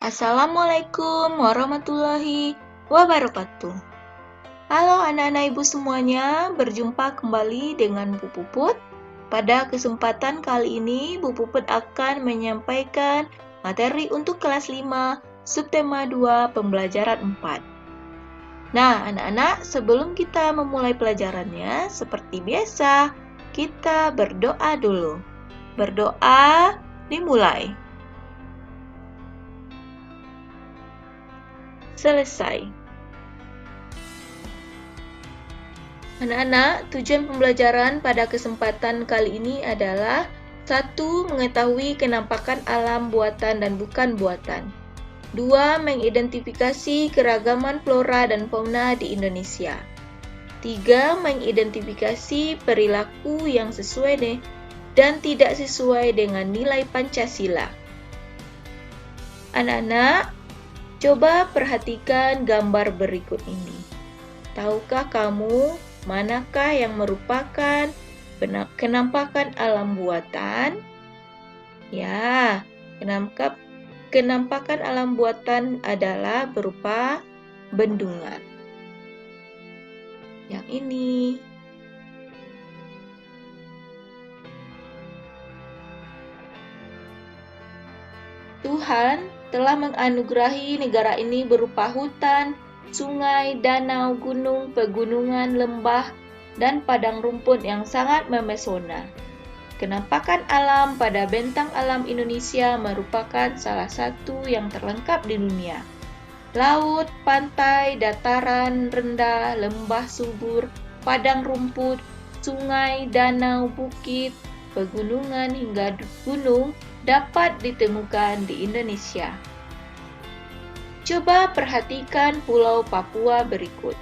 Assalamualaikum warahmatullahi wabarakatuh. Halo anak-anak ibu semuanya, berjumpa kembali dengan Bu Puput. Pada kesempatan kali ini, Bu Puput akan menyampaikan materi untuk kelas 5, subtema 2, pembelajaran 4. Nah, anak-anak, sebelum kita memulai pelajarannya, seperti biasa, kita berdoa dulu. Berdoa, dimulai. Selesai. Anak-anak, tujuan pembelajaran pada kesempatan kali ini adalah 1. Mengetahui kenampakan alam buatan dan bukan buatan. 2. Mengidentifikasi keragaman flora dan fauna di Indonesia. 3. Mengidentifikasi perilaku yang sesuai dan tidak sesuai dengan nilai Pancasila. Anak-anak, coba perhatikan gambar berikut ini. Tahukah kamu manakah yang merupakan kenampakan alam buatan? Ya, kenampakan alam buatan adalah berupa bendungan. Yang ini. Tuhan telah menganugerahi negara ini berupa hutan, sungai, danau, gunung, pegunungan, lembah, dan padang rumput yang sangat memesona. Kenampakan alam pada bentang alam Indonesia merupakan salah satu yang terlengkap di dunia. Laut, pantai, dataran rendah, lembah subur, padang rumput, sungai, danau, bukit, pegunungan hingga gunung dapat ditemukan di Indonesia. Coba perhatikan Pulau Papua berikut.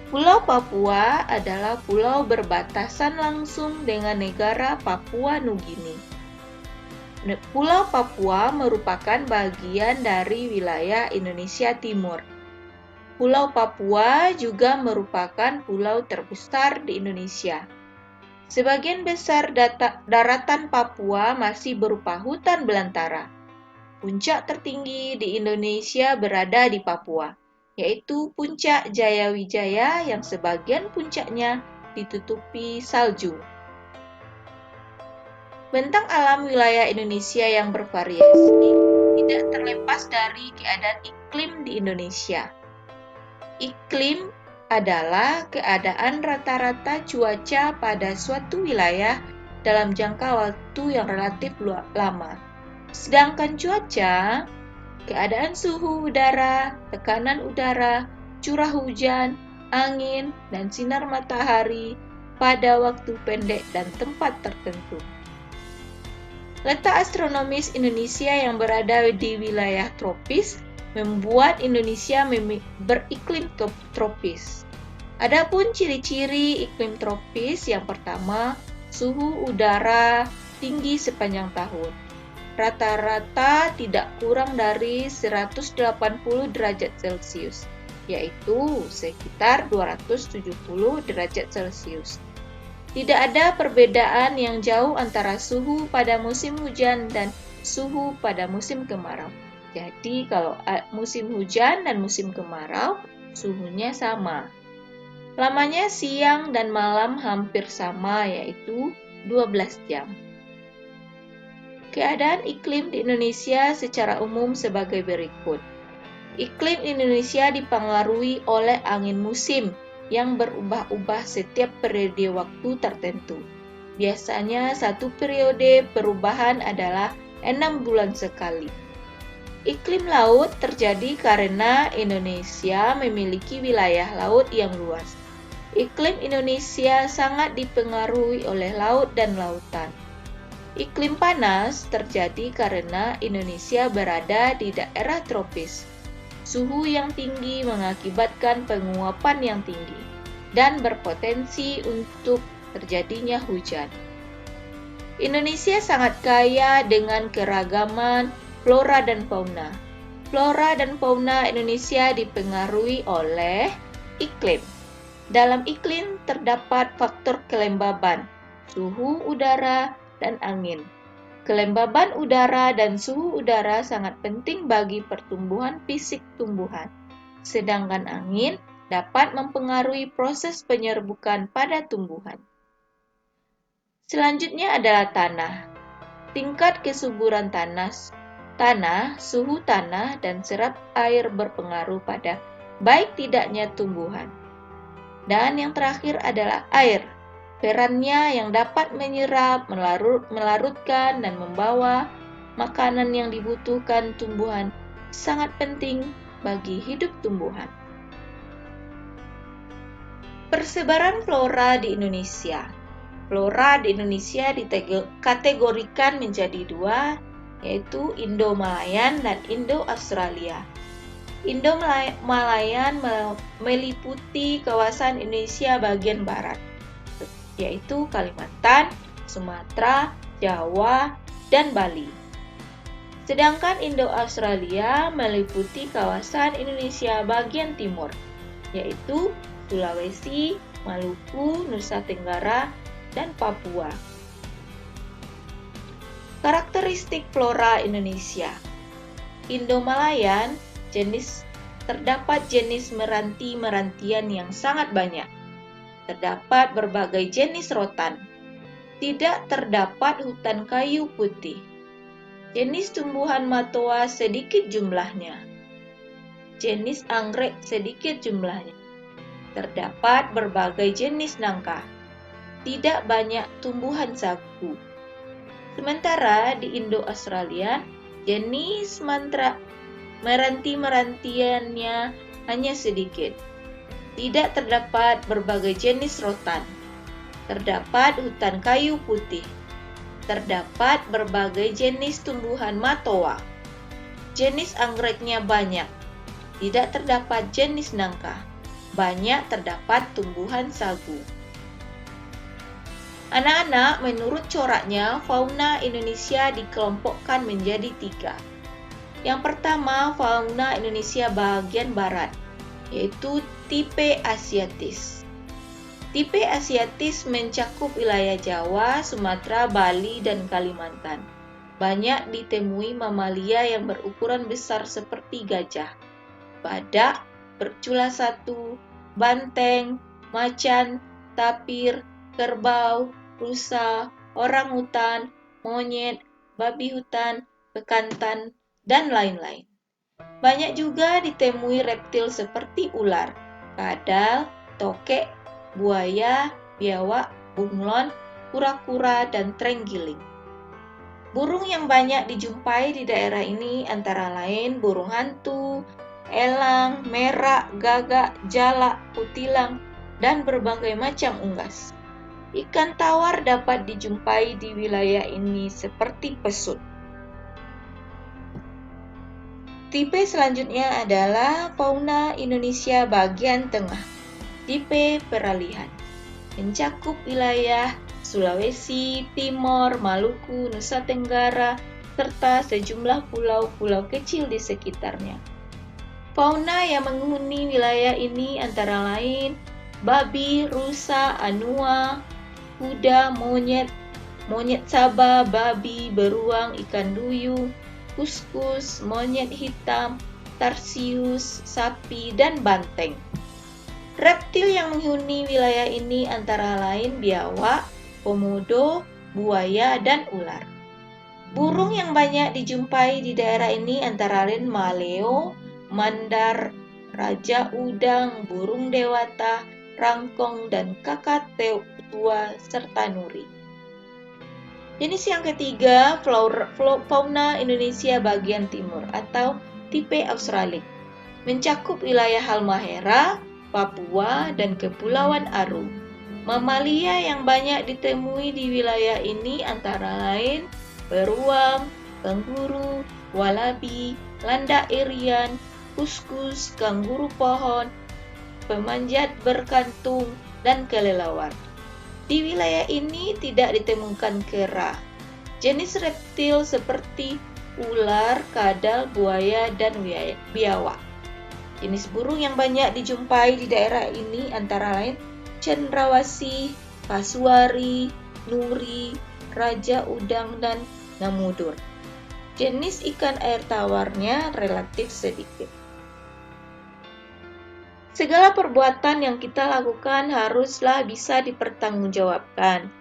Pulau Papua adalah pulau berbatasan langsung dengan negara Papua Nugini. Pulau Papua merupakan bagian dari wilayah Indonesia Timur. Pulau Papua juga merupakan pulau terbesar di Indonesia. Sebagian besar daratan Papua masih berupa hutan belantara. Puncak tertinggi di Indonesia berada di Papua, yaitu Puncak Jayawijaya yang sebagian puncaknya ditutupi salju. Bentang alam wilayah Indonesia yang bervariasi tidak terlepas dari keadaan iklim di Indonesia. Iklim adalah keadaan rata-rata cuaca pada suatu wilayah dalam jangka waktu yang relatif lama. Sedangkan cuaca, keadaan suhu udara, tekanan udara, curah hujan, angin, dan sinar matahari pada waktu pendek dan tempat tertentu. Letak astronomis Indonesia yang berada di wilayah tropis membuat Indonesia beriklim tropis. Adapun ciri-ciri iklim tropis yang pertama, suhu udara tinggi sepanjang tahun. Rata-rata tidak kurang dari 180 derajat Celcius, yaitu sekitar 270 derajat Celcius. Tidak ada perbedaan yang jauh antara suhu pada musim hujan dan suhu pada musim kemarau. Jadi kalau musim hujan dan musim kemarau, suhunya sama. Lamanya siang dan malam hampir sama, yaitu 12 jam. Keadaan iklim di Indonesia secara umum sebagai berikut. Iklim Indonesia dipengaruhi oleh angin musim yang berubah-ubah setiap periode waktu tertentu. Biasanya satu periode perubahan adalah 6 bulan sekali. Iklim laut terjadi karena Indonesia memiliki wilayah laut yang luas. Iklim Indonesia sangat dipengaruhi oleh laut dan lautan. Iklim panas terjadi karena Indonesia berada di daerah tropis. Suhu yang tinggi mengakibatkan penguapan yang tinggi dan berpotensi untuk terjadinya hujan. Indonesia sangat kaya dengan keragaman flora dan fauna. Flora dan fauna Indonesia dipengaruhi oleh iklim. Dalam iklim terdapat faktor kelembaban, suhu udara, dan angin. Kelembaban udara dan suhu udara sangat penting bagi pertumbuhan fisik tumbuhan, sedangkan angin dapat mempengaruhi proses penyerbukan pada tumbuhan. Selanjutnya adalah tanah. Tingkat kesuburan tanah, suhu tanah, dan serap air berpengaruh pada baik tidaknya tumbuhan. Dan yang terakhir adalah air. Perannya yang dapat menyerap, melarutkan, dan membawa makanan yang dibutuhkan tumbuhan sangat penting bagi hidup tumbuhan. Persebaran flora di Indonesia. Flora di Indonesia dikategorikan menjadi dua, yaitu Indo-Malayan dan Indo-Australia. Indo-Malayan meliputi kawasan Indonesia bagian barat, yaitu Kalimantan, Sumatera, Jawa, dan Bali. Sedangkan Indo-Australia meliputi kawasan Indonesia bagian timur, yaitu Sulawesi, Maluku, Nusa Tenggara, dan Papua. Karakteristik flora Indonesia. Indo-Malayan terdapat jenis meranti-merantian yang sangat banyak. Terdapat berbagai jenis rotan. Tidak terdapat hutan kayu putih. Jenis tumbuhan matoa sedikit jumlahnya. Jenis anggrek sedikit jumlahnya. Terdapat berbagai jenis nangka. Tidak banyak tumbuhan sagu. Sementara di Indo-Australia, jenis meranti-merantiannya hanya sedikit. Tidak terdapat berbagai jenis rotan. Terdapat hutan kayu putih. Terdapat berbagai jenis tumbuhan matoa. Jenis anggreknya banyak. Tidak terdapat jenis nangka. Banyak terdapat tumbuhan sagu. Anak-anak, menurut coraknya, fauna Indonesia dikelompokkan menjadi 3. Yang pertama, fauna Indonesia bagian barat, yaitu tipe Asiatis. Tipe Asiatis mencakup wilayah Jawa, Sumatera, Bali, dan Kalimantan. Banyak ditemui mamalia yang berukuran besar seperti gajah, badak, bercula 1, banteng, macan, tapir, kerbau, rusa, orangutan, monyet, babi hutan, bekantan, dan lain-lain. Banyak juga ditemui reptil seperti ular, kadal, tokek, buaya, biawak, bunglon, kura-kura, dan terenggiling. Burung yang banyak dijumpai di daerah ini antara lain burung hantu, elang, merak, gagak, jalak, kutilang, dan berbagai macam unggas. Ikan tawar dapat dijumpai di wilayah ini seperti pesut. Tipe selanjutnya adalah fauna Indonesia bagian tengah. Tipe peralihan. Mencakup wilayah Sulawesi, Timor, Maluku, Nusa Tenggara, serta sejumlah pulau-pulau kecil di sekitarnya. Fauna yang menghuni wilayah ini antara lain babi, rusa, anua, kuda, monyet sabah, babi, beruang, ikan duyung, kuskus, monyet hitam, tarsius, sapi, dan banteng. Reptil yang menghuni wilayah ini antara lain biawak, komodo, buaya, dan ular. Burung yang banyak dijumpai di daerah ini antara lain maleo, mandar, raja udang, burung dewata, rangkong, dan kakatua, serta nuri. Jenis yang ketiga, fauna Indonesia bagian timur atau tipe Australik. Mencakup wilayah Halmahera, Papua, dan Kepulauan Aru. Mamalia yang banyak ditemui di wilayah ini antara lain beruang, kanguru, walabi, landak irian, kuskus, kanguru pohon, pemanjat berkantung, dan kelelawar. Di wilayah ini tidak ditemukan kera. Jenis reptil seperti ular, kadal, buaya, dan biawak. Jenis burung yang banyak dijumpai di daerah ini antara lain cendrawasih, kasuari, nuri, raja udang, dan Namudur. Jenis ikan air tawarnya relatif sedikit. Segala perbuatan yang kita lakukan haruslah bisa dipertanggungjawabkan,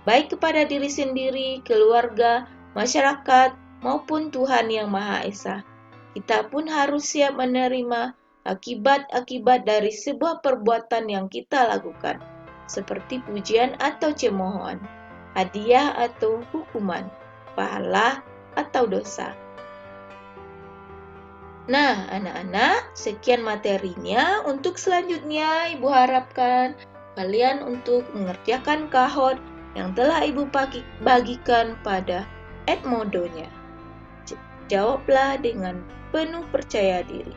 baik kepada diri sendiri, keluarga, masyarakat, maupun Tuhan Yang Maha Esa. Kita pun harus siap menerima akibat-akibat dari sebuah perbuatan yang kita lakukan, seperti pujian atau cemoohan, hadiah atau hukuman, pahala atau dosa. Nah, anak-anak, sekian materinya. Untuk selanjutnya, Ibu harapkan kalian untuk mengerjakan kahot yang telah Ibu bagikan pada Edmodo-nya. Jawablah dengan penuh percaya diri.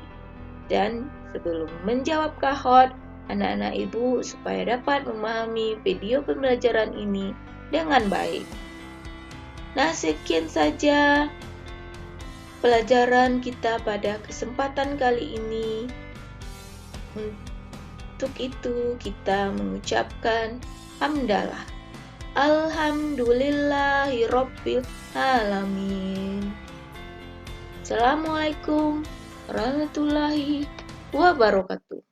Dan sebelum menjawab kahot, anak-anak Ibu supaya dapat memahami video pembelajaran ini dengan baik. Nah, sekian saja pelajaran kita pada kesempatan kali ini. Untuk itu kita mengucapkan hamdalah. Alhamdulillahirabbil alamin. Assalamualaikum warahmatullahi wabarakatuh.